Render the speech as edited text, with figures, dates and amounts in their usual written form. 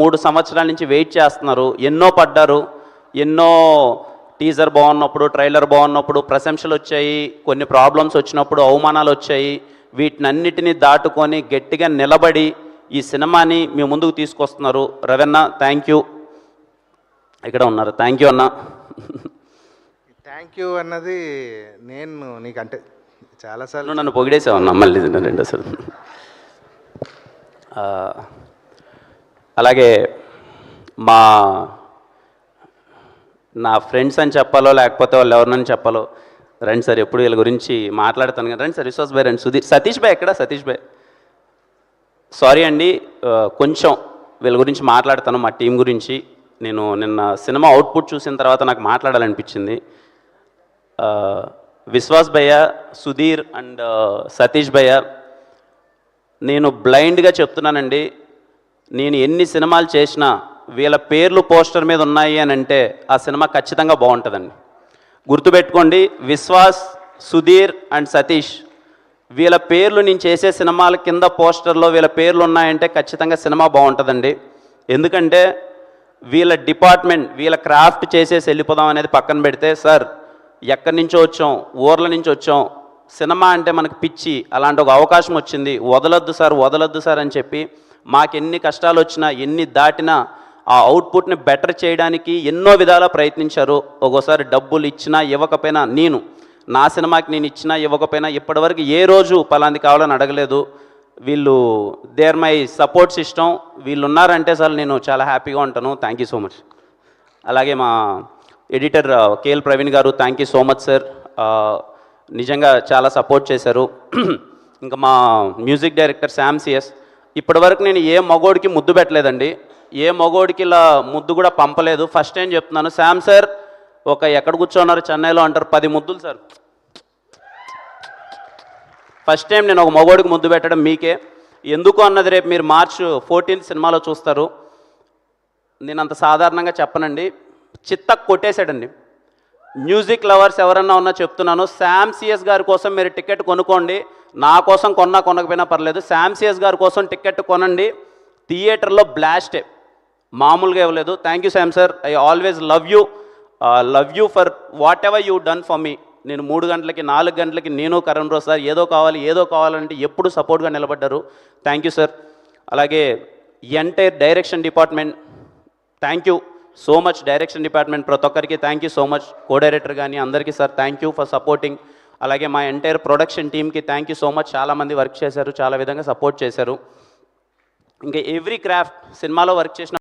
3 సంవత్సరాల నుంచి వెయిట్ చేస్తున్నారు. ఎన్నో పడ్డారు. ఎన్నో టీజర్ బాగున్నప్పుడు, ట్రైలర్ బాగున్నప్పుడు ప్రశంసలు వచ్చాయి. కొన్ని ప్రాబ్లమ్స్ వచ్చినప్పుడు అవమానాలు వచ్చాయి. వీటినన్నిటినీ దాటుకొని గట్టిగా నిలబడి ఈ సినిమాని మీ ముందుకు తీసుకొస్తున్నారు. రవన్న థ్యాంక్ యూ. ఇక్కడ ఉన్నారు. థ్యాంక్ యూ అన్న. థ్యాంక్ యూ అన్నది నేను నీకంటే చాలాసార్లు నన్ను పొగిడేసావన్నా మళ్ళీ రెండోసారి. అలాగే నా ఫ్రెండ్స్ అని చెప్పాలో లేకపోతే వాళ్ళు ఎవరినని చెప్పాలో, రండి సార్, ఎప్పుడు వీళ్ళ గురించి మాట్లాడతాను కదా. రండి సార్, విశ్వాస్ భాయ్ రండి, సుధీర్, సతీష్ భాయ్ ఎక్కడ? సతీష్ భాయ్ సారీ అండి, కొంచెం వీళ్ళ గురించి మాట్లాడతాను, మా టీం గురించి. నేను నిన్న సినిమా అవుట్పుట్ చూసిన తర్వాత నాకు మాట్లాడాలనిపించింది. విశ్వాస్ భయ్య, సుధీర్ అండ్ సతీష్ భయ్య, నేను బ్లైండ్గా చెప్తున్నానండి, నేను ఎన్ని సినిమాలు చేసినా వీళ్ళ పేర్లు పోస్టర్ మీద ఉన్నాయి అని అంటే ఆ సినిమా ఖచ్చితంగా బాగుంటుందండి. గుర్తుపెట్టుకోండి, విశ్వాస్, సుధీర్ అండ్ సతీష్, వీళ్ళ పేర్లు నేను చేసే సినిమాల కింద పోస్టర్లో వీళ్ళ పేర్లు ఉన్నాయంటే ఖచ్చితంగా సినిమా బాగుంటుందండి. ఎందుకంటే వీళ్ళ డిపార్ట్మెంట్, వీళ్ళ క్రాఫ్ట్ చేసేసి వెళ్ళిపోదాం అనేది పక్కన పెడితే, సార్ ఎక్కడి నుంచో వచ్చాం, ఊర్ల నుంచి వచ్చాం, సినిమా అంటే మనకు పిచ్చి, అలాంటి ఒక అవకాశం వచ్చింది, వదలొద్దు సార్, వదలొద్దు సార్ అని చెప్పి మాకు ఎన్ని కష్టాలు వచ్చినా, ఎన్ని దాటినా ఆ అవుట్పుట్ని బెటర్ చేయడానికి ఎన్నో విధాలా ప్రయత్నించారు. ఒక్కోసారి డబ్బులు ఇచ్చినా ఇవ్వకపోయినా, నేను నా సినిమాకి నేను ఇచ్చినా ఇవ్వకపోయినా ఇప్పటివరకు ఏ రోజు పలాంది కావాలని అడగలేదు. వీళ్ళు దేర్ మై సపోర్ట్ సిస్టమ్. వీళ్ళు ఉన్నారంటే సార్ నేను చాలా హ్యాపీగా ఉంటాను. Thank you so much. అలాగే మా ఎడిటర్ కేఎల్ ప్రవీణ్ గారు, thank you so much sir, నిజంగా చాలా సపోర్ట్ చేశారు. ఇంకా మా మ్యూజిక్ డైరెక్టర్ శామ్ సిఎస్, ఇప్పటివరకు నేను ఏ మగోడికి ముద్దు పెట్టలేదండి, ఏ మగోడికి ఇలా ముద్దు కూడా పంపలేదు. ఫస్ట్ టైం చెప్తున్నాను, శామ్ సార్ ఒక ఎక్కడ కూర్చోన్నారు చెన్నైలో అంటారు 10 ముద్దులు సార్. ఫస్ట్ టైం నేను ఒక మగోడికి ముద్దు పెట్టడం మీకే. ఎందుకు అన్నది రేపు మీరు March 14 సినిమాలో చూస్తారు. నేను అంత సాధారణంగా చెప్పనండి, చిత్త కొట్టేశాడండి. మ్యూజిక్ లవర్స్ ఎవరన్నా ఉన్నా చెప్తున్నాను, శామ్ సిఎస్ గారి కోసం మీరు టికెట్ కొనుక్కోండి. నా కోసం కొనకపోయినా పర్లేదు, శామ్ సిఎస్ గారి కోసం టికెట్ కొనండి. థియేటర్లో బ్లాస్టే, మామూలుగా ఇవ్వలేదు. Thank you Sam sir, I always love you for what ever you done for me. నేను 3 గంటలకి 4 గంటలకి నేను కరణ్ రోజు సార్ ఏదో కావాలంటే ఎప్పుడు సపోర్ట్గా నిలబడ్డారు. Thank you sir. అలాగే entire direction department, thank you so much. Direction department ప్రతి ఒక్కరికి thank you so much. Co director కానీ అందరికీ sir thank you for supporting. అలాగే మా ఎంటైర్ ప్రొడక్షన్ టీమ్కి థ్యాంక్ యూ సో మచ్. చాలామంది వర్క్ చేశారు, చాలా విధంగా సపోర్ట్ చేశారు. ఇంకా ఎవ్రీ క్రాఫ్ట్ సినిమాలో వర్క్ చేసిన